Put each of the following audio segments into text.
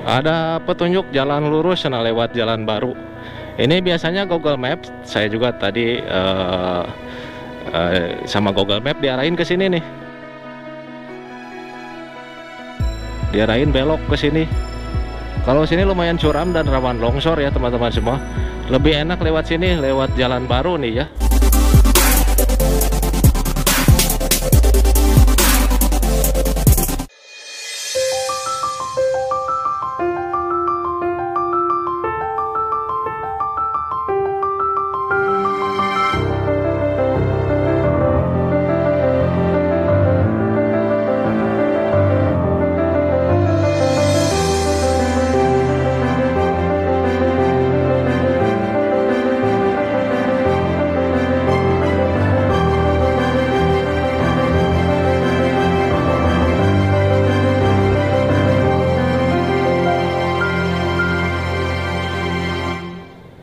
Ada petunjuk jalan lurus, nah lewat jalan baru. Ini biasanya Google Maps, saya juga tadi sama Google Map diarahin ke sini nih. Diarahin belok ke sini. Kalau sini lumayan curam dan rawan longsor ya teman-teman semua. Lebih enak lewat sini, lewat jalan baru nih ya.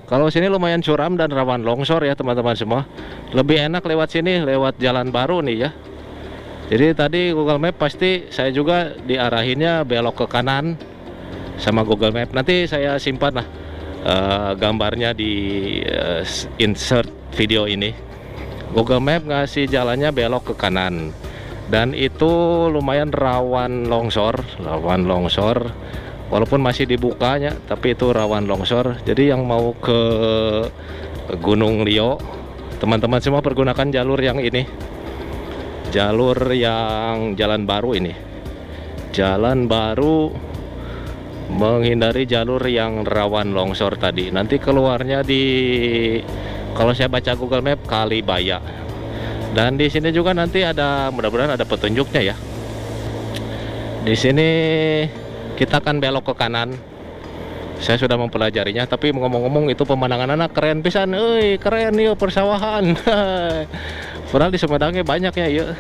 Kalau sini lumayan curam dan rawan longsor ya teman-teman semua. Lebih enak lewat sini, lewat jalan baru nih ya. Jadi tadi Google Map pasti saya juga diarahinnya belok ke kanan sama Google Map. Nanti saya simpan lah gambarnya di insert video ini. Google Map ngasih jalannya belok ke kanan. Dan itu lumayan rawan longsor. Walaupun masih dibukanya, tapi itu rawan longsor. Jadi yang mau ke Gunung Lio, teman-teman semua pergunakan jalur yang ini, jalur yang jalan baru ini. Jalan baru menghindari jalur yang rawan longsor tadi. Nanti keluarnya di, kalau saya baca Google Map, Kalibaya. Dan di sini juga nanti ada, mudah-mudahan ada petunjuknya ya. Di sini kita akan belok ke kanan. Saya sudah mempelajarinya, tapi ngomong-ngomong itu pemandangan anak keren pisan. Keren ya persawahan. Padahal di Sumedangnya banyak ya, yuk.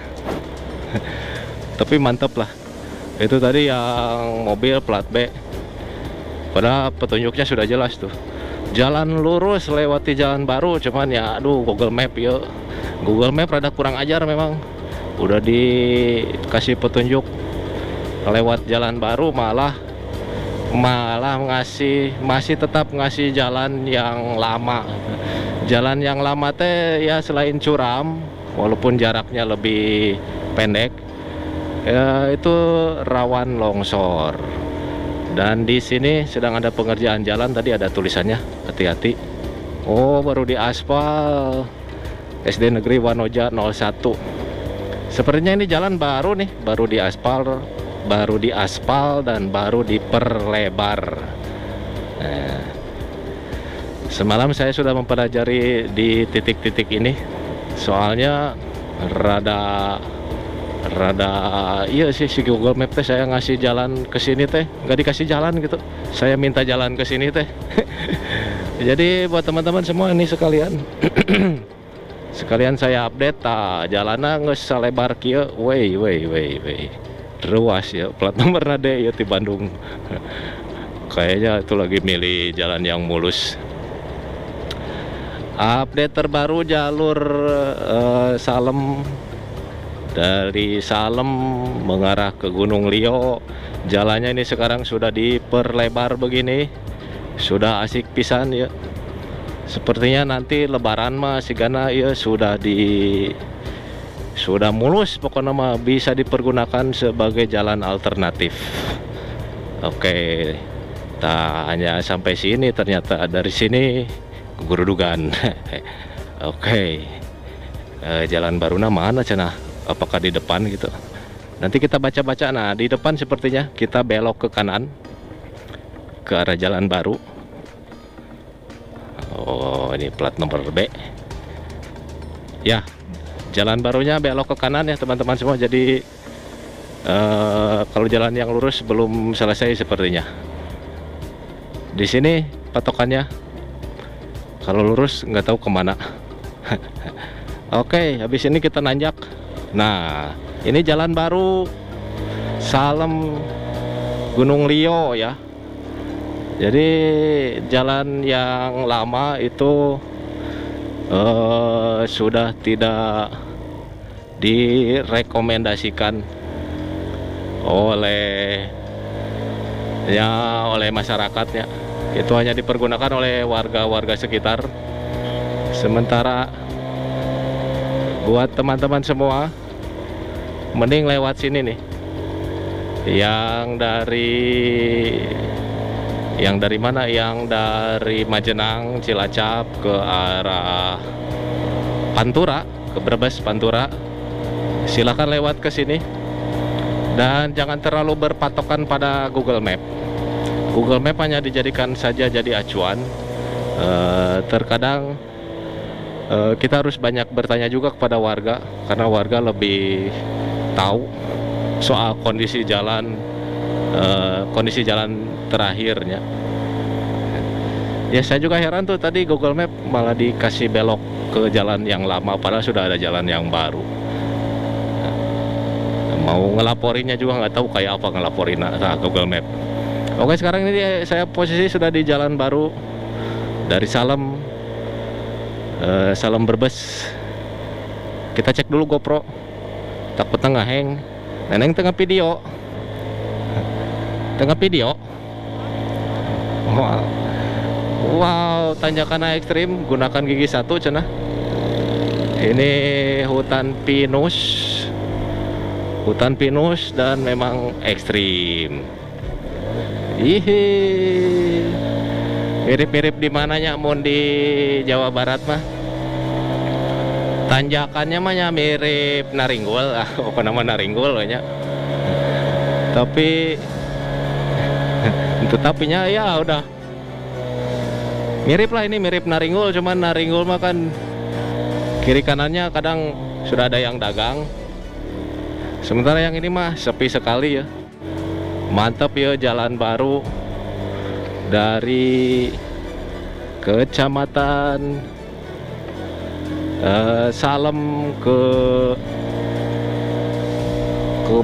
Tapi mantep lah. Itu tadi yang mobil plat B. Padahal petunjuknya sudah jelas tuh. Jalan lurus lewati jalan baru, cuman ya aduh Google Map yuk. Google Map rada kurang ajar memang. Udah dikasih petunjuk lewat jalan baru malah masih tetap ngasih jalan yang lama. Jalan yang lama teh ya selain curam, walaupun jaraknya lebih pendek, ya itu rawan longsor. Dan di sini sedang ada pengerjaan jalan, tadi ada tulisannya hati-hati. Oh, baru diaspal. SD Negeri Wanoja 01. Sepertinya ini jalan baru nih, baru diaspal dan baru diperlebar. Semalam saya sudah mempelajari di titik-titik ini, soalnya rada iya sih si Google Map teh saya ngasih jalan ke sini teh nggak dikasih jalan gitu, saya minta jalan ke sini teh. Jadi buat teman-teman semua ini sekalian sekalian saya update jalannya nggak selebar kieu, wey ruas ya, plat nomor nade ya di Bandung. Kayaknya itu lagi milih jalan yang mulus. Update terbaru jalur Salem, dari Salem mengarah ke Gunung Lio. Jalannya ini sekarang sudah diperlebar begini, sudah asik pisan ya. Sepertinya nanti lebaran mah sigana ya sudah mulus, pokoknya mah bisa dipergunakan sebagai jalan alternatif. Oke, hanya sampai sini ternyata, dari sini ke Gurudugan. Oke, jalan barunya mana cenah? Apakah di depan gitu? Nanti kita baca-baca. Nah, di depan sepertinya kita belok ke kanan ke arah jalan baru. Oh, ini plat nomor B. Ya, jalan barunya belok ke kanan ya teman-teman semua. Jadi kalau jalan yang lurus belum selesai sepertinya. Di sini patokannya, kalau lurus nggak tahu kemana. Oke, habis ini kita nanjak. Nah, ini jalan baru Salem Gunung Lio ya. Jadi jalan yang lama itu sudah tidak direkomendasikan oleh ya oleh masyarakatnya. Itu hanya dipergunakan oleh warga-warga sekitar. Sementara buat teman-teman semua, mending lewat sini nih. Yang dari mana? Yang dari Majenang, Cilacap ke arah Pantura, ke Brebes, Pantura. Silakan lewat ke sini. Dan jangan terlalu berpatokan pada Google Map. Google Map hanya dijadikan saja jadi acuan. Terkadang kita harus banyak bertanya juga kepada warga, karena warga lebih tahu soal kondisi jalan terakhirnya. Ya saya juga heran tuh, tadi Google Map malah dikasih belok ke jalan yang lama, padahal sudah ada jalan yang baru. Mau ngelaporinnya juga nggak tahu kayak apa ngelaporin Google Map. Oke, sekarang ini saya posisi sudah di jalan baru dari Salem Brebes. Kita cek dulu GoPro, takut tengah hang. Neneng tengah video. Wow, tanjakan ekstrim, gunakan gigi satu cenah. Ini hutan pinus dan memang ekstrim. Mirip-mirip di mananya mun di Jawa Barat mah. Tanjakannya mah mirip Naringgul, apa nama Naringgul nya. Tapi tapinya ya udah mirip lah, ini mirip Naringgul, cuman Naringgul mah kan kiri kanannya kadang sudah ada yang dagang. Sementara yang ini mah sepi sekali ya. Mantap ya, jalan baru dari Kecamatan Salem ke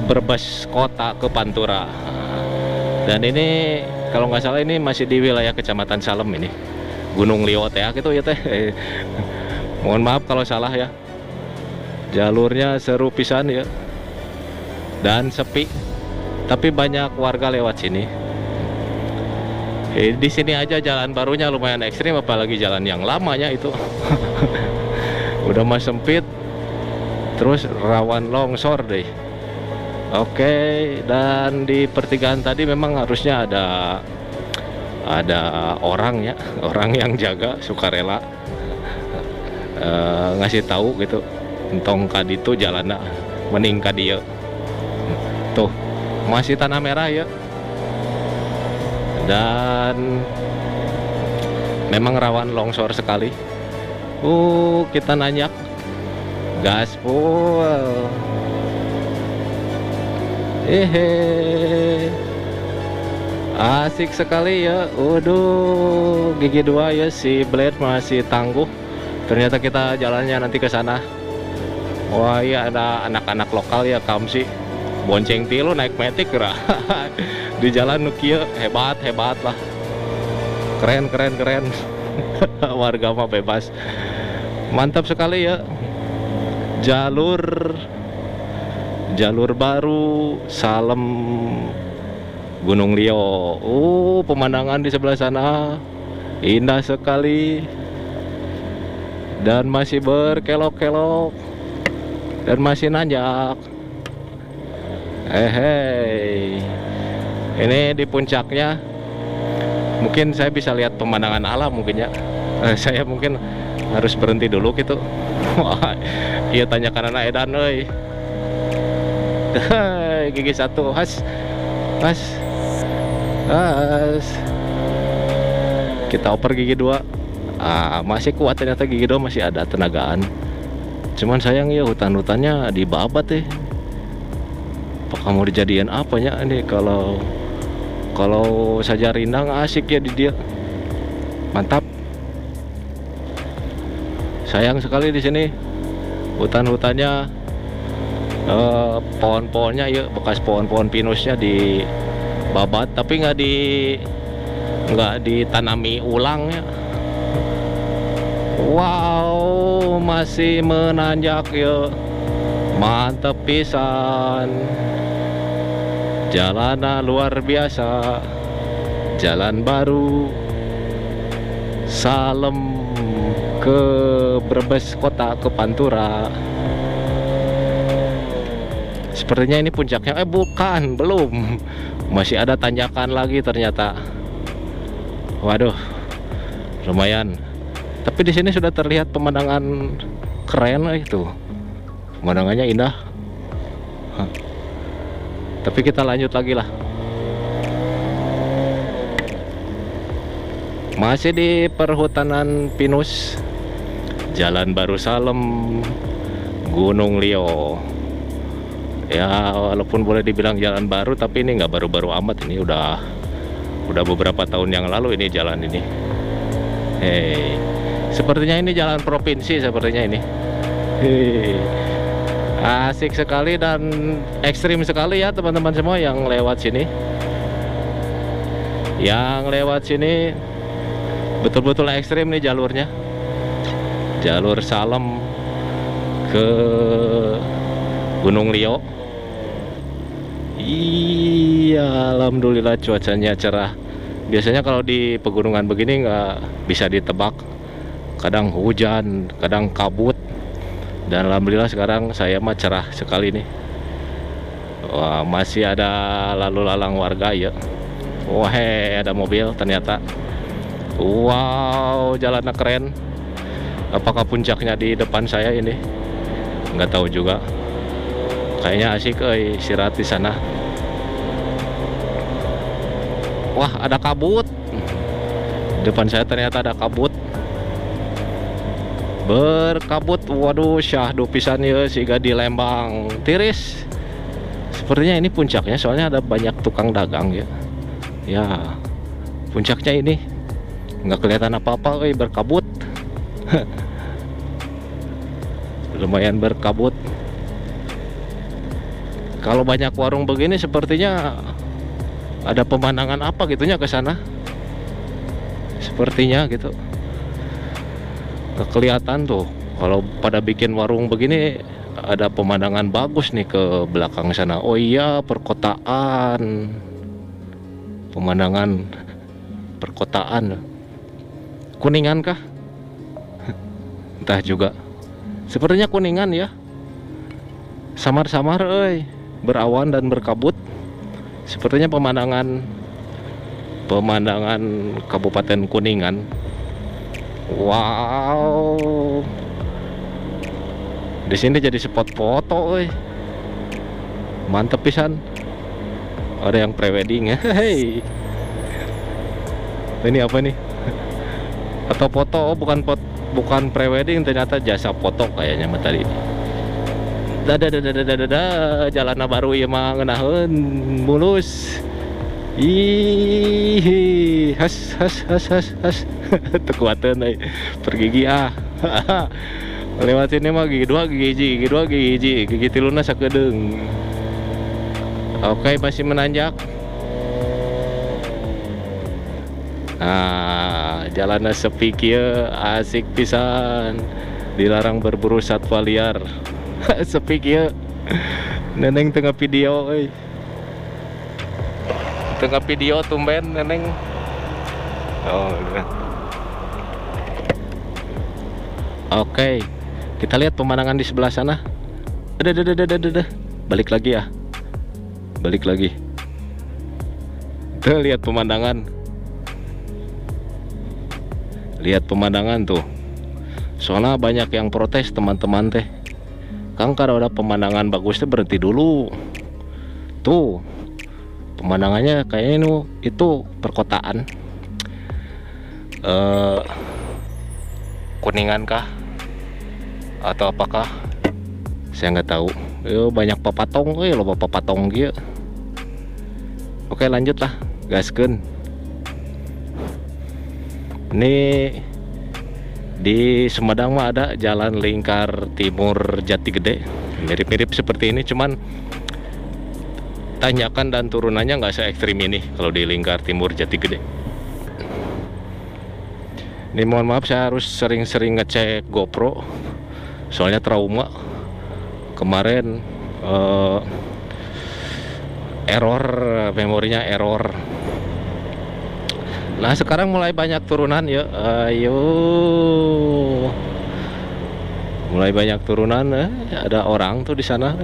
Brebes kota, ke Pantura. Dan ini kalau nggak salah ini masih di wilayah Kecamatan Salem ini, Gunung Liwot ya gitu ya teh. Mohon maaf kalau salah ya. Jalurnya seru pisan ya, dan sepi, tapi banyak warga lewat sini. Di sini aja jalan barunya lumayan ekstrim, apalagi jalan yang lamanya itu. Udah mah sempit, terus rawan longsor deh. Oke, dan di pertigaan tadi memang harusnya ada orang ya, orang yang jaga sukarela ngasih tahu gitu, entong kaditu jalanna mending ka dieu. Tuh, masih tanah merah ya. Dan memang rawan longsor sekali. Kita nanjak gaspol. Asik sekali ya. Waduh, gigi dua ya, si Blade masih tangguh. Ternyata kita jalannya nanti ke sana. Wah iya, ada anak-anak lokal ya, Kamsi bonceng tilu naik metik kira. Di jalan nukia hebat lah, keren. Warga mah bebas, mantap sekali ya. Jalur baru Salem Gunung Lio. Pemandangan di sebelah sana indah sekali dan masih berkelok-kelok dan masih nanjak. Ini di puncaknya mungkin saya bisa lihat pemandangan alam mungkin ya. Saya mungkin harus berhenti dulu gitu. Wah, iya, tanyakan anak edan euy. Gigi satu has. Kita oper gigi dua. Masih kuat ternyata, gigi dua masih ada tenagaan. Cuman sayang ya, hutan-hutannya dibabat deh. Apakah mau dijadiin apanya ini? Kalau saja rindang asik ya di dia, mantap. Sayang sekali di sini hutan-hutannya, pohon-pohonnya ya, bekas pohon-pohon pinusnya dibabat, tapi nggak ditanami ulang ya. Wow, masih menanjak ya, mantap pisan. Jalanan luar biasa. Jalan Baru Salem ke Brebes kota, ke Pantura. Sepertinya ini puncaknya. Bukan, belum. Masih ada tanjakan lagi ternyata. Waduh, lumayan. Tapi di sini sudah terlihat pemandangan keren itu. Pemandangannya indah. Tapi kita lanjut lagi lah. Masih di perhutanan pinus, Jalan Baru Salem, Gunung Lio. Ya walaupun boleh dibilang jalan baru, tapi ini nggak baru-baru amat. Ini udah beberapa tahun yang lalu ini jalan ini. Hei, sepertinya ini jalan provinsi sepertinya ini. Hei, asik sekali dan ekstrim sekali ya teman-teman semua yang lewat sini. Yang lewat sini betul-betul ekstrim nih jalurnya. Jalur Salem ke Gunung Lio. Iya, alhamdulillah cuacanya cerah. Biasanya kalau di pegunungan begini nggak bisa ditebak. Kadang hujan, kadang kabut. Dan alhamdulillah sekarang saya mah cerah sekali nih. Wah, masih ada lalu lalang warga ya. Wah, ada mobil ternyata. Wow, jalannya keren. Apakah puncaknya di depan saya ini? Nggak tahu juga. Kayaknya asik istirahat di sana. Wah, ada kabut. Depan saya ternyata ada kabut. Berkabut. Waduh, syahdu pisan ya siga di Lembang. Tiris. Sepertinya ini puncaknya, soalnya ada banyak tukang dagang ya. Ya, puncaknya ini. Nggak kelihatan apa-apa, berkabut. Lumayan berkabut. Kalau banyak warung begini sepertinya ada pemandangan apa gitunya ke sana. Sepertinya gitu. Nggak kelihatan tuh. Kalau pada bikin warung begini ada pemandangan bagus nih ke belakang sana. Oh iya, perkotaan. Pemandangan perkotaan. Kuningan kah? Entah juga. Sepertinya Kuningan ya. Samar-samar berawan dan berkabut. Sepertinya pemandangan Kabupaten Kuningan. Wow. Di sini jadi spot foto, mantep pisan. Ada yang prewedding ya. Hey. Ini apa nih? Atau foto? Bukan prewedding, ternyata jasa foto kayaknya mah tadi. Jalan baru ya mah ngeunaheun mulus. Ih, has. Tekuateun pergigi ah. Lewat ini mah gigi dua gigi hiji, gigi tiluna sakedeung. Oke, masih menanjak. Nah, jalannya sepi kieu, asik pisan. Dilarang berburu satwa liar. Sepi kieu. Neneng tengah video euy. Tengah video tumben neneng. Oh, gitu. Oke. Kita lihat pemandangan di sebelah sana. Ada. Balik lagi ya. Balik lagi. Tuh, lihat pemandangan. Lihat pemandangan tuh. Soalnya banyak yang protes teman-teman teh. Kang, kalau ada pemandangan bagus tuh berhenti dulu. Tuh. Pemandangannya kayaknya itu perkotaan. Kuningan kah? Atau apakah? Saya nggak tahu. Banyak papatong, loba papatong gitu. Oke, lanjut lah, gaskeun. Ini di Sumedang mah ada jalan lingkar timur Jati Gede, mirip-mirip seperti ini, cuman tanjakan dan turunannya nggak se ekstrim ini kalau di lingkar timur Jati Gede. Ini mohon maaf, saya harus sering-sering ngecek GoPro, soalnya trauma kemarin. Error, memorinya error. Nah sekarang mulai banyak turunan ya. Ayo, mulai banyak turunan. Ada orang tuh di sana.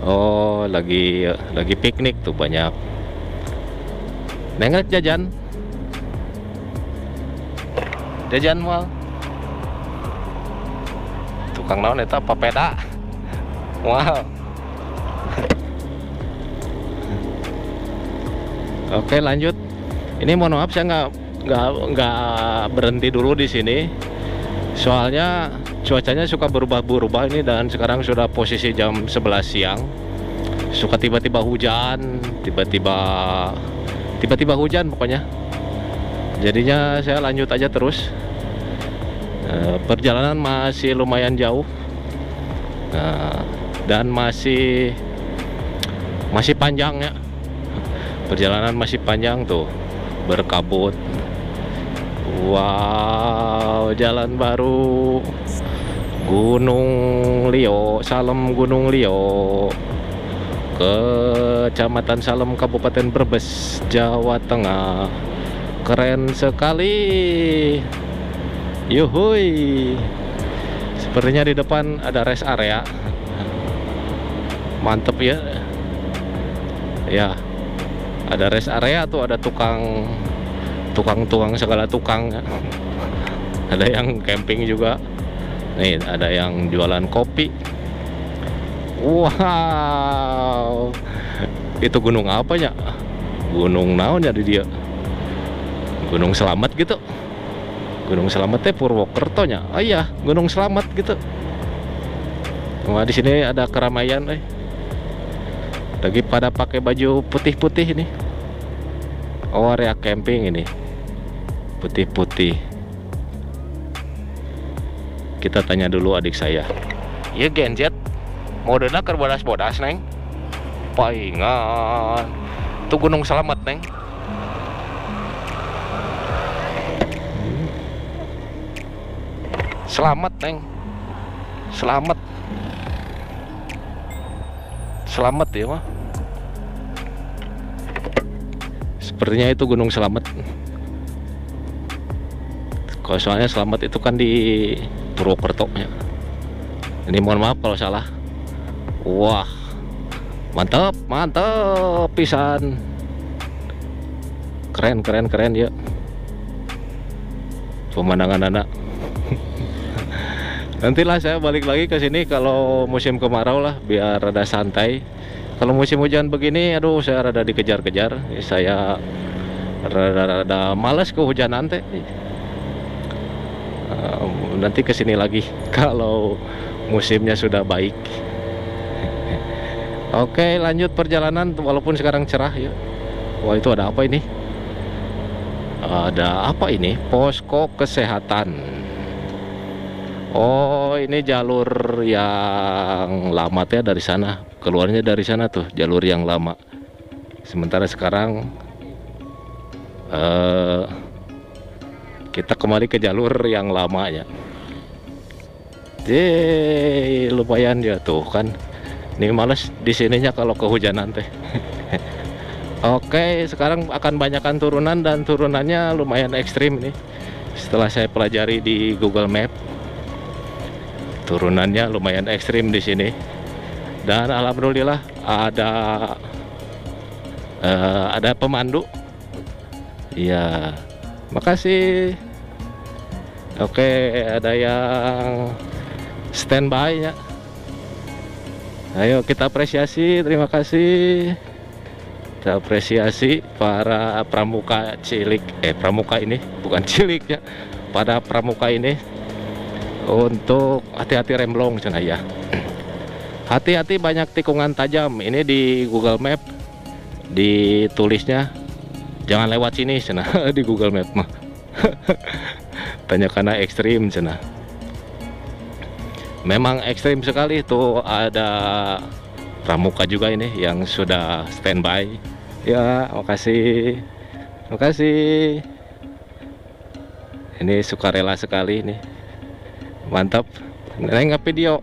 Oh, lagi piknik tuh banyak. Nengok jajan. Jajan mal. Tukang naon eta papeda. Wow. Oke, lanjut. Ini mohon maaf saya nggak berhenti dulu di sini. Soalnya cuacanya suka berubah-berubah ini, dan sekarang sudah posisi jam 11 siang. Suka tiba-tiba hujan, tiba-tiba hujan pokoknya. Jadinya saya lanjut aja terus. Perjalanan masih lumayan jauh. Dan masih panjang ya. Perjalanan masih panjang tuh, berkabut. Wow, jalan baru Gunung Lio, Salem Gunung Lio, Kecamatan Salem, Kabupaten Brebes, Jawa Tengah. Keren sekali. Yuhui. Sepertinya di depan ada rest area. Mantep ya. Ya, ada rest area tuh, ada tukang segala tukang. Ada yang camping juga. Nih, ada yang jualan kopi. Wow. Itu gunung apa ya? Gunung naon ya di dia? Gunung Selamat gitu. Gunung Selamat teh Purwokerto nya. Oh iya, Gunung Selamat gitu. Wah, di sini ada keramaian lagi pada pakai baju putih-putih ini. Oh, area camping ini. Putih-putih. Kita tanya dulu adik saya. Iya genjet. Modena keur bodas-bodas, Neng. Paingan. Itu Gunung Selamat, Neng. Selamat, Neng. Selamat. Selamat ya, mah. Sepertinya itu Gunung Selamat. Kalau soalnya Selamat itu kan di Purwokerto ya. Ini mohon maaf kalau salah. Wah, mantap pisan. Keren ya. Pemandangan anak. Nantilah saya balik lagi ke sini kalau musim kemarau lah, biar rada santai. Kalau musim hujan begini, aduh, saya rada dikejar-kejar. Saya rada males kehujanan teh. Nanti kesini lagi kalau musimnya sudah baik. Oke, lanjut perjalanan walaupun sekarang cerah ya. Wah, itu ada apa ini? Ada apa ini? Posko kesehatan. Oh, ini jalur yang lama ya, dari sana. Keluarnya dari sana tuh, jalur yang lama. Sementara sekarang kita kembali ke jalur yang lama ya. Lumayan ya tuh kan. Ini males di sininya kalau kehujanan teh. Oke, sekarang akan banyakkan turunan, dan turunannya lumayan ekstrim nih. Setelah saya pelajari di Google Map, turunannya lumayan ekstrim di sini. Dan alhamdulillah ada pemandu. Iya, makasih. Oke, ada yang standby ya. Ayo kita apresiasi, terima kasih. Kita apresiasi para pramuka cilik, pramuka ini bukan cilik ya, pada pramuka ini untuk hati-hati remblong cenah ya. Hati-hati banyak tikungan tajam. Ini di Google Map ditulisnya jangan lewat sini cenah di Google Map mah. Tanya karena ekstrim cenah. Memang ekstrim sekali tuh, ada pramuka juga ini yang sudah standby. Ya, makasih. Makasih. Ini sukarela sekali nih. Mantap. Neng video.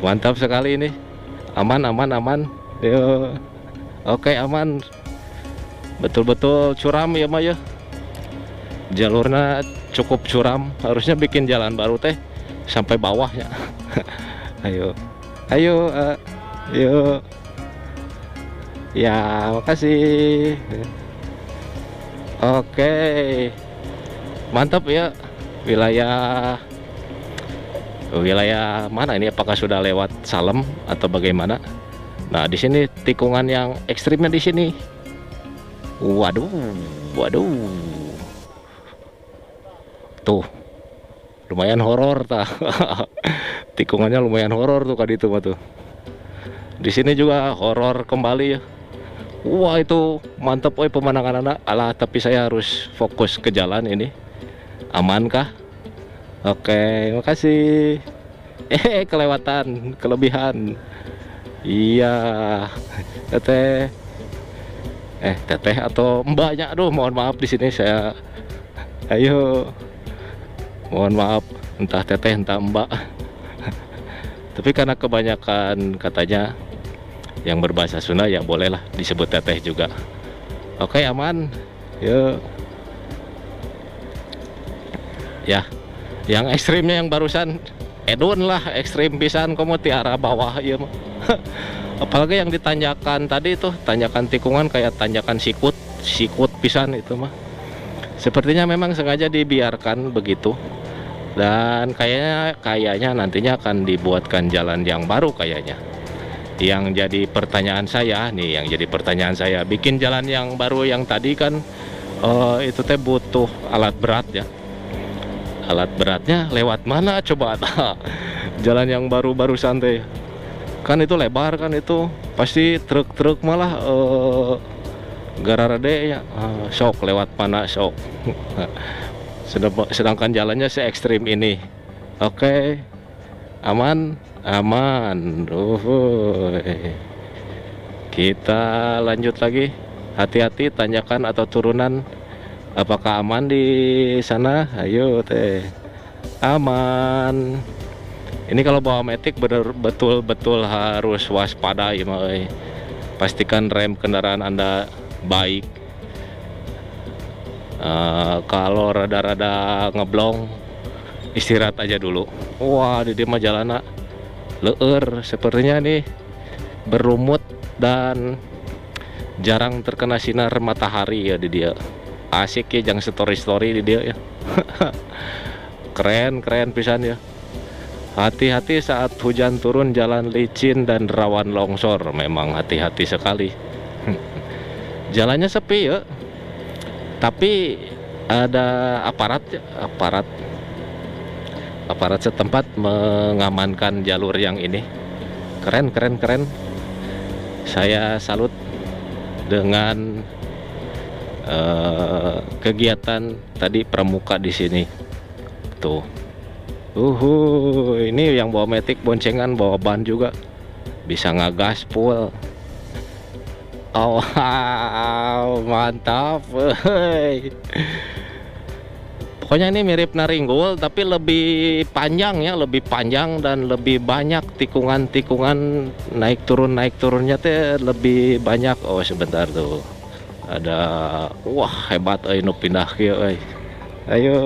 Mantap sekali ini. Aman. Yo. Oke, aman. betul-betul curam ya mah ya, jalurnya cukup curam, harusnya bikin jalan baru teh sampai bawahnya. Ayo ayo yuk ya, makasih. Oke, mantap ya. Wilayah wilayah mana ini, apakah sudah lewat Salem atau bagaimana? Nah, di sini tikungan yang ekstrimnya di sini. Waduh, waduh. Tuh, lumayan horor tah. Tikungannya lumayan horor tuh kali itu mah tuh. Di sini juga horor kembali ya. Wah, itu mantap oi pemandangan anak. Alah, tapi saya harus fokus ke jalan ini. Amankah? Oke, makasih. Kelewatan, kelebihan. Iya, teteh. Teteh atau mbaknya? Aduh, mohon maaf di sini saya. Ayo, mohon maaf, entah teteh entah mbak. Tapi karena kebanyakan katanya yang berbahasa Sunda, ya bolehlah disebut teteh juga. Oke, aman. Yuk. Ya, yang ekstrimnya yang barusan Edun lah, ekstrim pisan kamu tiara bawah ya. Apalagi yang ditanjakan tadi itu, tanjakan tikungan kayak tanjakan sikut pisan itu mah. Sepertinya memang sengaja dibiarkan begitu. Dan kayaknya nantinya akan dibuatkan jalan yang baru kayaknya. Yang jadi pertanyaan saya nih, bikin jalan yang baru yang tadi kan itu teh butuh alat berat ya. Alat beratnya lewat mana coba? Jalan yang baru santai kan itu lebar kan, itu pasti truk-truk malah gararade ya, sok lewat mana sok. Sedangkan jalannya se ekstrim ini. Oke, aman. Kita lanjut lagi. Hati-hati tanjakan atau turunan. Apakah aman di sana? Ayo teh. Aman. Ini kalau bawa metik betul-betul harus waspada ya, pastikan rem kendaraan Anda baik. Kalau rada-rada ngeblong, istirahat aja dulu. Wah, di dia mah jalana leur sepertinya nih, berlumut dan jarang terkena sinar matahari ya di dia. Asik ya, jangan story di dia ya. Keren pisan ya. Hati-hati saat hujan turun, jalan licin dan rawan longsor. Memang hati-hati sekali. Jalannya sepi ya, tapi ada aparat setempat mengamankan jalur yang ini. Keren. Saya salut dengan kegiatan tadi pramuka di sini tuh. Ini yang bawa metik boncengan bawa ban juga bisa ngagas full. Oh, wow, mantap. Pokoknya ini mirip Naringgul tapi lebih panjang dan lebih banyak tikungan naik turunnya teh lebih banyak. Oh, sebentar tuh. Ada, wah hebat nu pindah kieu euy. Ayo.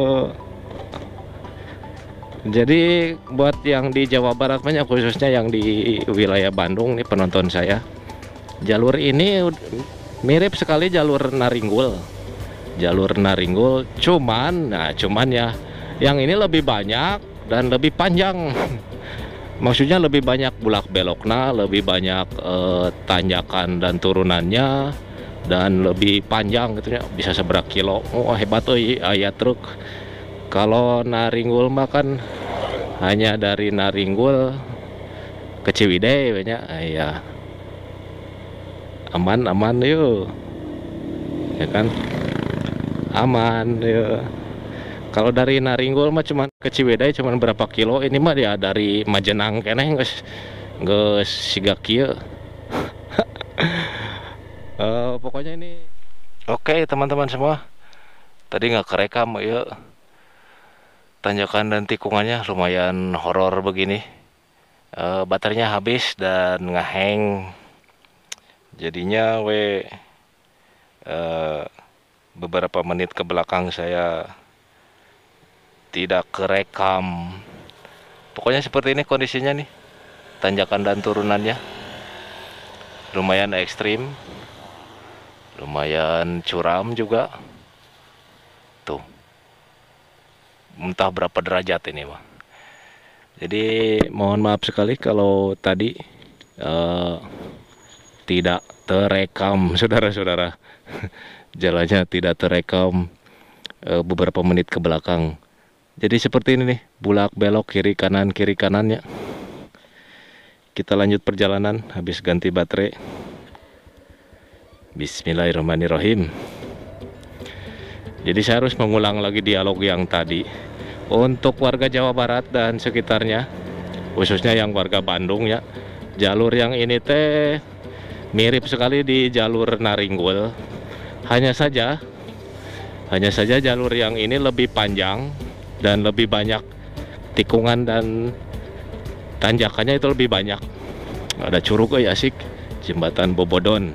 Jadi buat yang di Jawa Barat banyak, khususnya yang di wilayah Bandung nih penonton saya, jalur ini mirip sekali jalur Naringgul. Cuman ya yang ini lebih banyak dan lebih panjang. Maksudnya lebih banyak bulak beloknya, lebih banyak tanjakan dan turunannya, dan lebih panjang gitu ya, bisa seberapa kilo. Oh, hebat tuh ayat truk. Kalau Naringgul mah kan hanya dari Naringgul ke Ciwidey banyak. Ya aman yuk ya kan, aman yuk. Kalau dari Naringgul mah cuman ke Ciwidey cuman berapa kilo, ini mah ya dari Majenang keneh geus siga kieu. Pokoknya ini oke teman-teman semua, tadi nggak kerekam ya, tanjakan dan tikungannya lumayan horor begini. Baterainya habis dan ngehang, jadinya eh, beberapa menit ke belakang saya tidak kerekam. Pokoknya seperti ini kondisinya nih, tanjakan dan turunannya lumayan ekstrim, lumayan curam juga tuh, entah berapa derajat ini mah. Jadi mohon maaf sekali kalau tadi eh, tidak terekam saudara-saudara. Jalannya tidak terekam beberapa menit ke belakang. Jadi seperti ini nih, bulak belok kiri kanannya. Kita lanjut perjalanan habis ganti baterai. Bismillahirrahmanirrahim. Jadi saya harus mengulang lagi dialog yang tadi. Untuk warga Jawa Barat dan sekitarnya, khususnya yang warga Bandung ya, jalur yang ini teh mirip sekali di jalur Naringgul. Hanya saja jalur yang ini lebih panjang dan lebih banyak tikungan dan tanjakannya itu lebih banyak. Ada curug asik, jembatan Bobodon.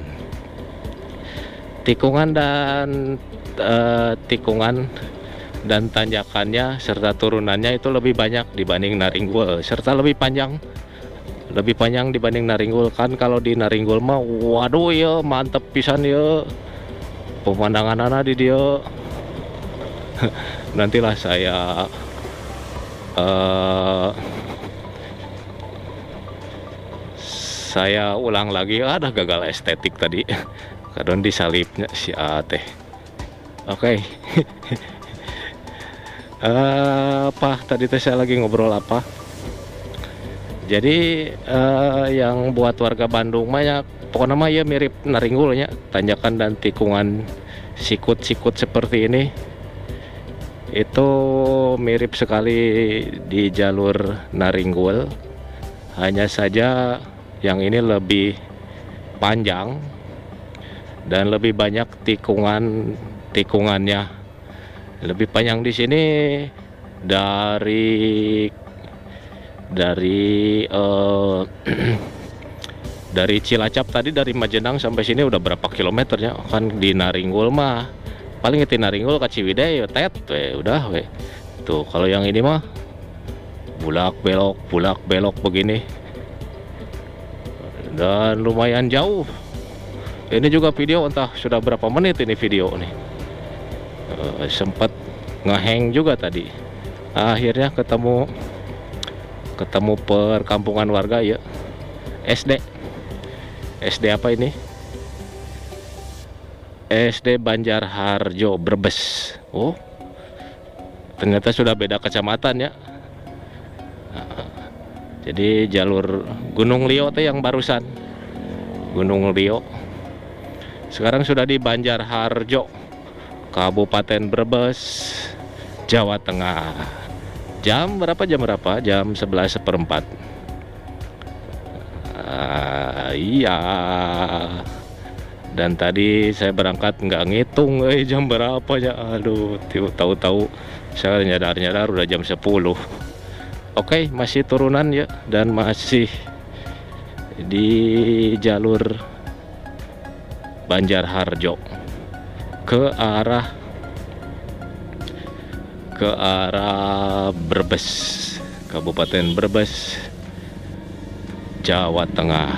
Tikungan dan tanjakannya serta turunannya itu lebih banyak dibanding Naringgul, serta lebih panjang dibanding Naringgul. Kan kalau di Naringgul mah waduh ya mantep pisan ya pemandangan anak di dia. Nantilah saya ulang lagi. Ada gagal estetik tadi kadang disalipnya si Ateh. Oke. Apa tadi saya lagi ngobrol apa? Jadi yang buat warga Bandung mah pokoknya mah ya mirip Naringgulnya, tanjakan dan tikungan sikut-sikut seperti ini itu mirip sekali di jalur Naringgul. Hanya saja yang ini lebih panjang dan lebih banyak tikungannya. Lebih panjang di sini dari dari Cilacap tadi, dari Majenang sampai sini udah berapa kilometernya. Kan di Naringgul mah paling di Naringgul ke Ciwidey udah we. Tuh kalau yang ini mah bulak belok begini dan lumayan jauh. Ini juga video entah sudah berapa menit ini video nih. Sempat ngehang juga tadi. Akhirnya ketemu perkampungan warga ya. SD apa ini? SD Banjarharjo Brebes. Oh, ternyata sudah beda kecamatan ya. Jadi jalur Gunung Lio teh yang barusan, Gunung Lio sekarang sudah di Banjarharjo, Kabupaten Brebes, Jawa Tengah. Jam berapa? Jam 11:04. Iya. Dan tadi saya berangkat nggak ngitung jam berapa ya. Aduh, tahu-tahu saya nyadar udah jam 10. Oke, masih turunan ya, dan masih di jalur Banjarharjo ke arah Brebes, Kabupaten Brebes, Jawa Tengah.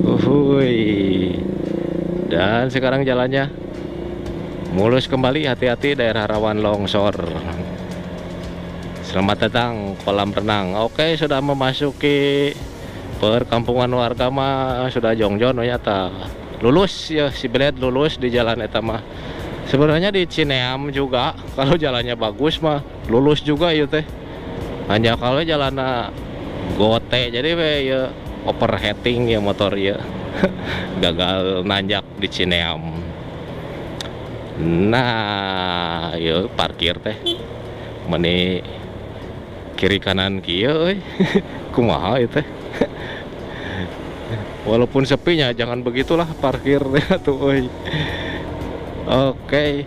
Uhuy. Dan sekarang jalannya mulus kembali, hati-hati daerah rawan longsor. Selamat datang kolam renang. Oke, sudah memasuki perkampungan warga mah sudah jongjon ternyata. Lulus ya si Belet, lulus di jalan eta mah. Sebenarnya di Cineam juga kalau jalannya bagus mah lulus juga ya teh. Hanya kalau jalannya gote jadi we ya overheating ya motor ya. Gagal nanjak di Cineam. Nah, yuk parkir teh. Meni kiri kanan kieu kumaha itu teh. Walaupun sepinya jangan begitulah parkir tuh euy. Oke.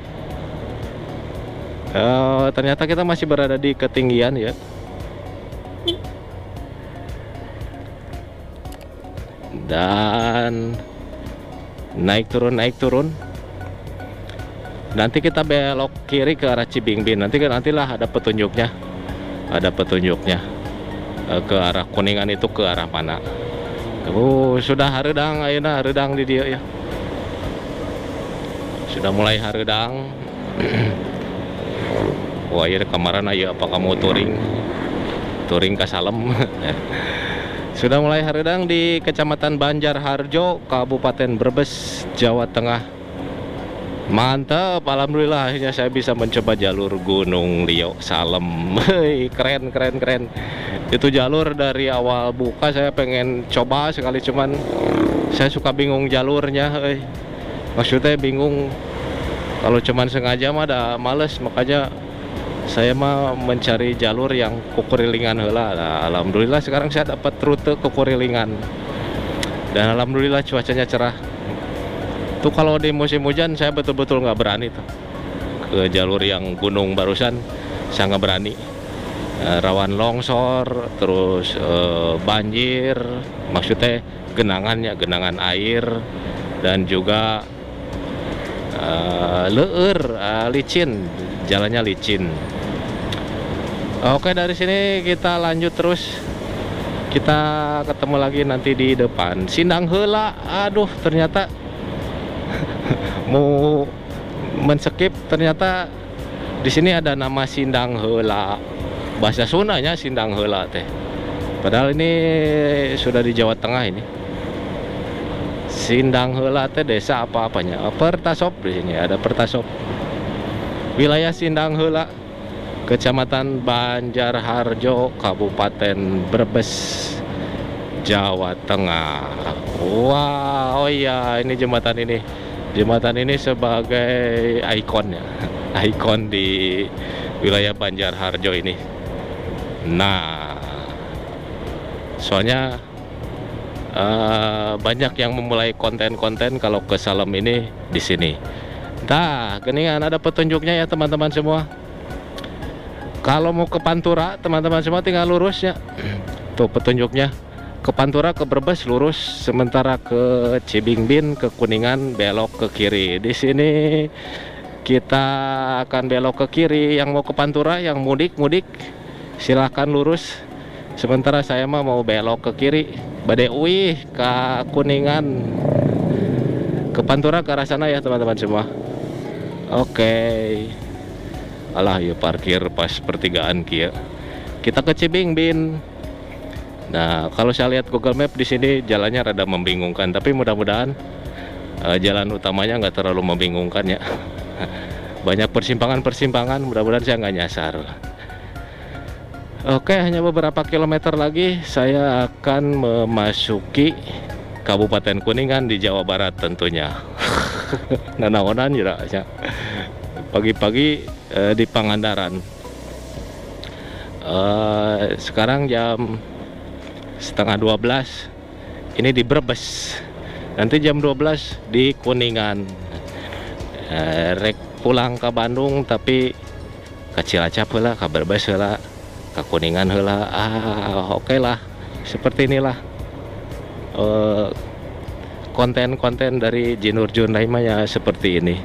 Ternyata kita masih berada di ketinggian ya. Dan naik turun Nanti kita belok kiri ke arah Cibingbin. Nantilah ada petunjuknya. Ada petunjuknya. Ke arah Kuningan itu ke arah mana. Sudah hareudang ayeuna, hareudang di dia ya. Sudah mulai hareudang. Wah, ieu kamaran aya apa kamu touring ka Salem. Sudah mulai hareudang di Kecamatan Banjarharjo, Kabupaten Brebes, Jawa Tengah. Mantap, alhamdulillah akhirnya saya bisa mencoba jalur Gunung Lio Salem. Keren. Itu jalur dari awal buka saya pengen coba sekali, cuman saya suka bingung jalurnya. Maksudnya bingung, kalau cuman sengaja mah ada males, makanya saya mah mencari jalur yang kukurilingan heula. Nah, alhamdulillah sekarang saya dapat rute kukurilingan. Dan alhamdulillah cuacanya cerah. Tuh kalau di musim hujan saya betul-betul nggak berani tuh ke jalur yang gunung barusan, saya nggak berani. Rawan longsor, terus banjir, maksudnya genangan air, dan juga licin, jalannya licin. Oke, dari sini kita lanjut terus. Kita ketemu lagi nanti di depan Sindang Heula. Aduh, ternyata mau men-skip, ternyata di sini ada nama Sindang Heula. Bahasa Sundanya Sindang Heula teh. Padahal ini sudah di Jawa Tengah ini. Sindang Heula teh desa apa-apanya. Pertasop di sini ada Pertasop. Wilayah Sindang Heula, Kecamatan Banjarharjo, Kabupaten Brebes, Jawa Tengah. Wah, oh iya, ini jembatan ini. Jembatan ini sebagai ikonnya, ikon di wilayah Banjarharjo ini. Nah, soalnya banyak yang memulai konten-konten kalau ke Salem ini di sini. Nah, geningan ada petunjuknya ya teman-teman semua. Kalau mau ke Pantura, teman-teman semua tinggal lurus ya. Tuh petunjuknya. Ke Pantura ke Brebes lurus, sementara ke Cibingbin ke Kuningan belok ke kiri. Di sini kita akan belok ke kiri. Yang mau ke Pantura, yang mudik silahkan lurus. Sementara saya mah mau belok ke kiri. Bade uih ke Kuningan, ke Pantura ke arah sana ya teman-teman semua. Oke. Alah ya parkir pas pertigaan kia. Kita ke Cibingbin. Nah, kalau saya lihat Google Map di sini jalannya rada membingungkan, tapi mudah-mudahan jalan utamanya nggak terlalu membingungkan ya. Banyak persimpangan, mudah-mudahan saya nggak nyasar. Oke, hanya beberapa kilometer lagi saya akan memasuki Kabupaten Kuningan di Jawa Barat tentunya. Nanaonan ya. Pagi-pagi di Pangandaran. Sekarang jam setengah 12 ini di Brebes, nanti jam 12 di Kuningan. Rek pulang ke Bandung tapi ke Cilacap heula, ke Brebes heula, ke Kuningan heula. Oke lah, seperti inilah konten-konten dari Jinur Jundaima ya, seperti ini.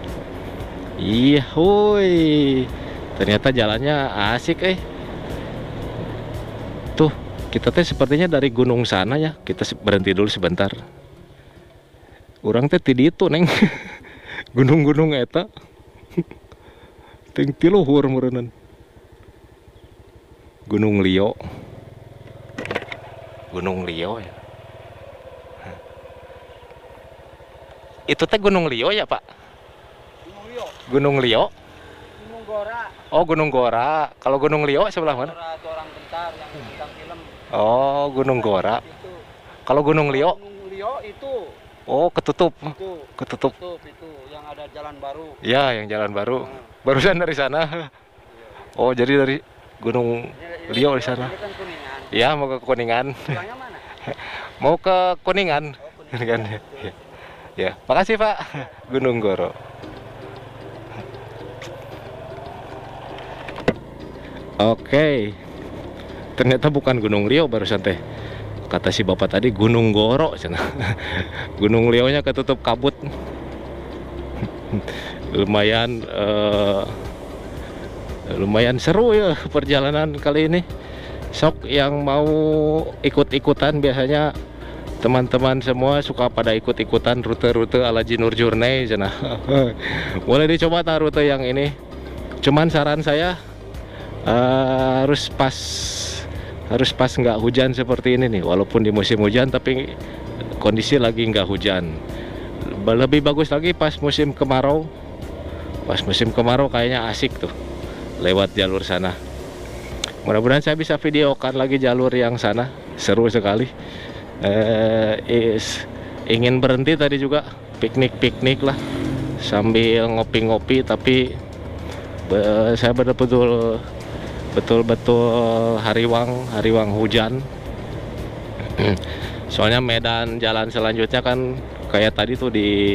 Iya, hui, ternyata jalannya asik Tuh, kita teh sepertinya dari gunung sana ya. Kita berhenti dulu sebentar. Urang teh ti ditu neng. Gunung-gunung eta. Ting ti luhur meureunnan. Gunung Lio. Gunung Lio ya. Itu teh Gunung Lio ya, Pak? Gunung Lio. Gunung Lio. Gunung Gora. Oh, Gunung Gora. Kalau Gunung Lio sebelah mana? Gora itu orang bentar yang bintang film. Oh, Gunung Gora. Kalau Gunung Lio? Gunung Lio itu. Oh, ketutup. Ketutup itu yang ada jalan baru. Ya, yang jalan baru. Barusan dari sana. Oh, jadi dari Gunung Lio di sana. Ini kan Kuningan. Ya, mau ke Kuningan. Pulangnya mana? Mau ke Kuningan. Oh, Kuningan. Ya. Ya, makasih Pak. Gunung Goro. Oke. Ternyata bukan Gunung Lio barusan teh. Kata si bapak tadi Gunung Goro cenah. Gunung Lionya ketutup kabut. lumayan lumayan seru ya perjalanan kali ini. Sok yang mau ikut-ikutan, biasanya teman-teman semua suka pada ikut-ikutan rute-rute ala Jinur Journey sana. Boleh dicoba rute yang ini. Cuman saran saya harus pas nggak hujan seperti ini nih. Walaupun di musim hujan tapi kondisi lagi nggak hujan. Lebih bagus lagi pas musim kemarau. Pas musim kemarau kayaknya asik tuh lewat jalur sana. Mudah-mudahan saya bisa videokan lagi jalur yang sana, seru sekali. Ingin berhenti tadi juga piknik-piknik lah sambil ngopi-ngopi, tapi saya betul-betul hariwang hujan. Soalnya medan jalan selanjutnya kan kayak tadi tuh di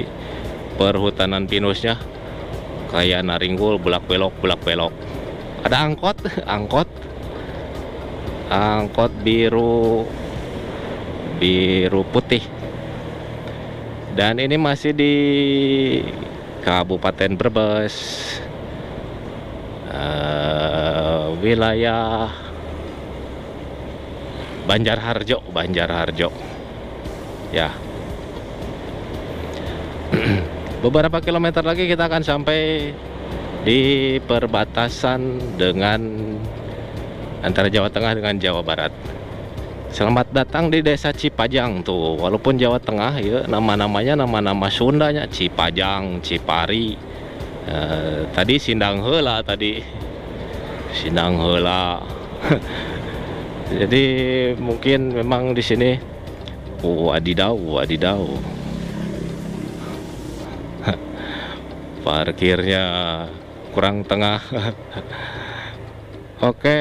perhutanan pinusnya, kayak Naringgul belak belok. Ada angkot biru putih. Dan ini masih di Kabupaten Brebes, wilayah Banjarharjo ya. Beberapa kilometer lagi kita akan sampai di perbatasan dengan antara Jawa Tengah dengan Jawa Barat. Selamat datang di Desa Cipajang tuh. Walaupun Jawa Tengah ya, nama-namanya nama-nama Sundanya, Cipajang, Cipari. Tadi Sindang Heula tadi. Sindang Heula. Jadi mungkin memang di sini wadidaw. Parkirnya kurang tengah. Oke.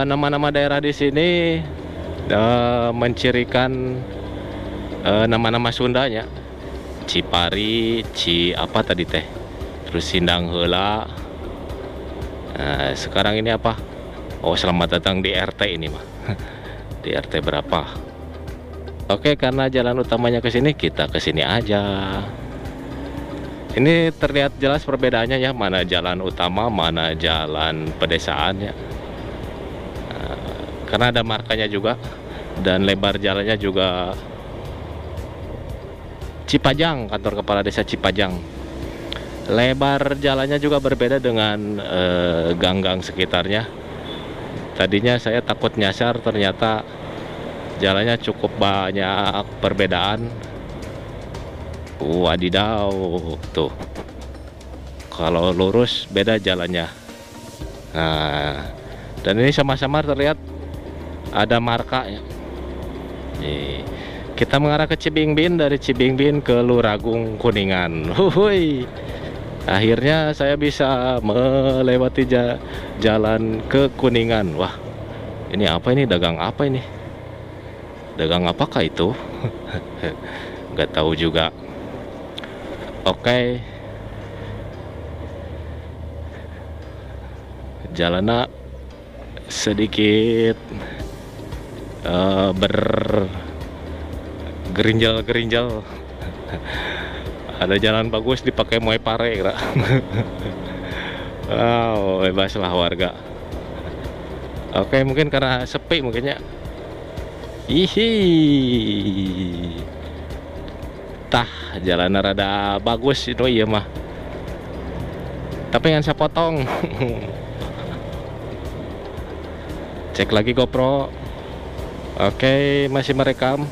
Nama-nama daerah di sini mencirikan nama-nama Sundanya. Cipari, apa tadi teh? Terus Sindang Heula. Sekarang ini apa? Oh, selamat datang di RT ini mah. Di RT berapa? Oke, karena jalan utamanya ke sini, kita ke sini aja. Ini terlihat jelas perbedaannya ya, mana jalan utama, mana jalan pedesaan ya. Karena ada markanya juga, dan lebar jalannya juga. Cipajang, kantor kepala desa Cipajang. Lebar jalannya juga berbeda dengan gang-gang sekitarnya. Tadinya saya takut nyasar, ternyata jalannya cukup banyak perbedaan. Wadidaw tuh, kalau lurus beda jalannya. Nah, dan ini sama-sama terlihat ada marka ya. Nih, kita mengarah ke Cibingbin, dari Cibingbin ke Luragung Kuningan. Huhuy. Akhirnya saya bisa melewati jalan ke Kuningan. Wah, ini apa ini? Dagang apa ini? Dagang apakah itu? Nggak tahu juga. Oke. Jalannya sedikit bergerinjal. Ada jalan bagus dipakai moe pare kira. Wow, bebaslah warga. Oke, mungkin karena sepi mungkinnya. Ihi. Tah, jalan rada bagus itu iya mah. Tapi yang saya potong. Cek lagi GoPro. Oke, masih merekam.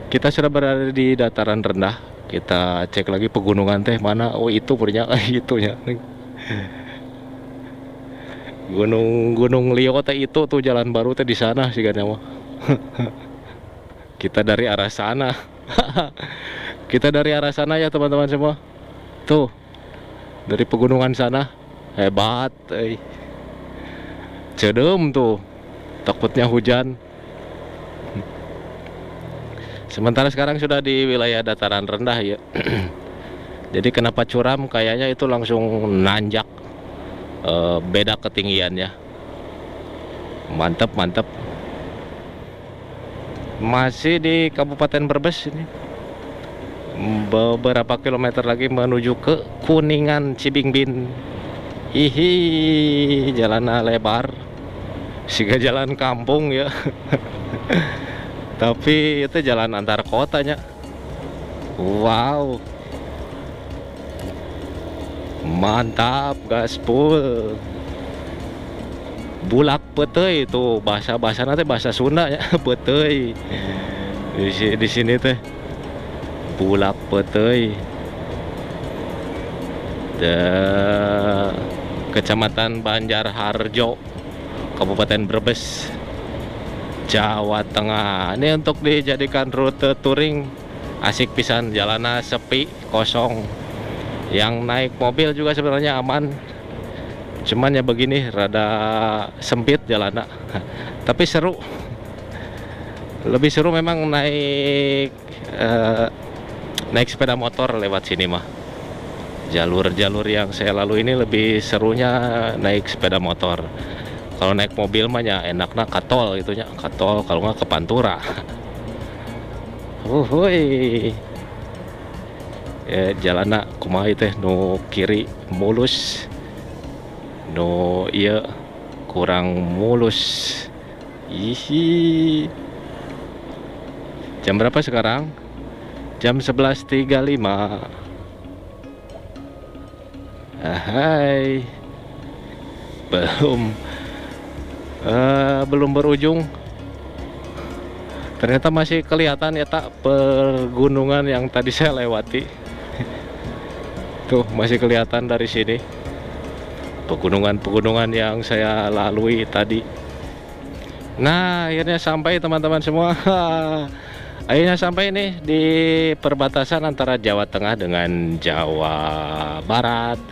Kita sudah berada di dataran rendah. Kita cek lagi pegunungan teh mana. Oh, itu punya itunya. Gunung Lio teh itu tuh jalan baru teh di sana sih kan mah. Kita dari arah sana. Kita dari arah sana ya teman-teman semua. Tuh. Dari pegunungan sana. Hebat, Cedem tuh. Takutnya hujan. Sementara sekarang sudah di wilayah dataran rendah ya. Jadi kenapa curam? Kayaknya itu langsung nanjak. Beda ketinggiannya. Mantap. Masih di Kabupaten Brebes ini. beberapa kilometer lagi menuju ke Kuningan Cibingbin. Ihi, jalannya lebar, siga jalan kampung ya. Tapi itu jalan antar kotanya. Wow, mantap, gaspol. Bulak petei itu bahasa nanti bahasa Sunda ya. Petei di sini teh bulak petei. Kecamatan Banjarharjo, Kabupaten Brebes, Jawa Tengah. Ini untuk dijadikan rute touring, asik pisan, jalannya sepi, kosong. Yang naik mobil juga sebenarnya aman, cuman ya begini, rada sempit jalannya. Tapi seru, lebih seru memang naik sepeda motor lewat sini mah. Jalur-jalur yang saya lalui ini lebih serunya naik sepeda motor. Kalau naik mobil mah ya enaknya katol gitunya, katol, kalau nggak ke Pantura. Uhuy. Ya, jalanna kumaha teh nu kiri mulus, nu iya kurang mulus. Ihi. Jam berapa sekarang? Jam 11.35. Hai, belum berujung. Ternyata masih kelihatan ya tak pergunungan yang tadi saya lewati. Tuh masih kelihatan dari sini pegunungan yang saya lalui tadi. Nah, akhirnya sampai teman-teman semua. Akhirnya sampai nih di perbatasan antara Jawa Tengah dengan Jawa Barat.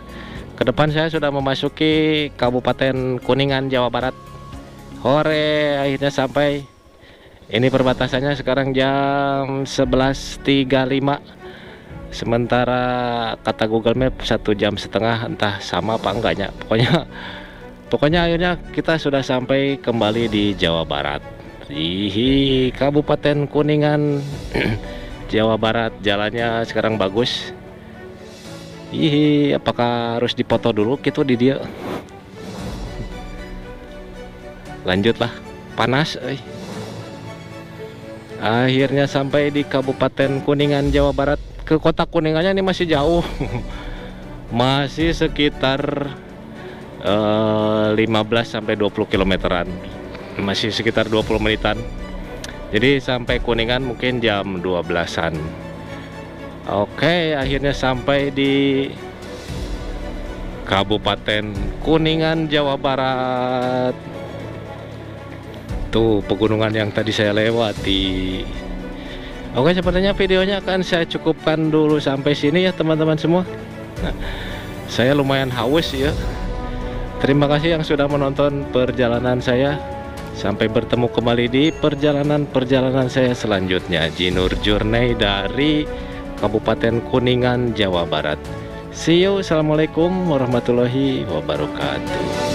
Ke depan saya sudah memasuki Kabupaten Kuningan, Jawa Barat. Hore, akhirnya sampai. Ini perbatasannya sekarang jam 11.35. Sementara kata Google Map 1,5 jam, entah sama apa enggaknya. Pokoknya akhirnya kita sudah sampai kembali di Jawa Barat. Hihi, Kabupaten Kuningan, Jawa Barat. Jalannya sekarang bagus. Hihi, apakah harus dipoto dulu gitu di dia? Lanjutlah, panas. Akhirnya sampai di Kabupaten Kuningan, Jawa Barat. Ke kota Kuningannya ini masih jauh. Masih sekitar 15 sampai 20 kilometeran. Masih sekitar 20 menitan. Jadi sampai Kuningan mungkin jam 12-an. Oke, akhirnya sampai di Kabupaten Kuningan, Jawa Barat. Tuh pegunungan yang tadi saya lewati. Oke, sepertinya videonya akan saya cukupkan dulu sampai sini ya teman-teman semua. Nah, saya lumayan haus ya. Terima kasih yang sudah menonton perjalanan saya. Sampai bertemu kembali di perjalanan saya selanjutnya. Jinur Journey dari Kabupaten Kuningan, Jawa Barat. See you. Assalamualaikum warahmatullahi wabarakatuh.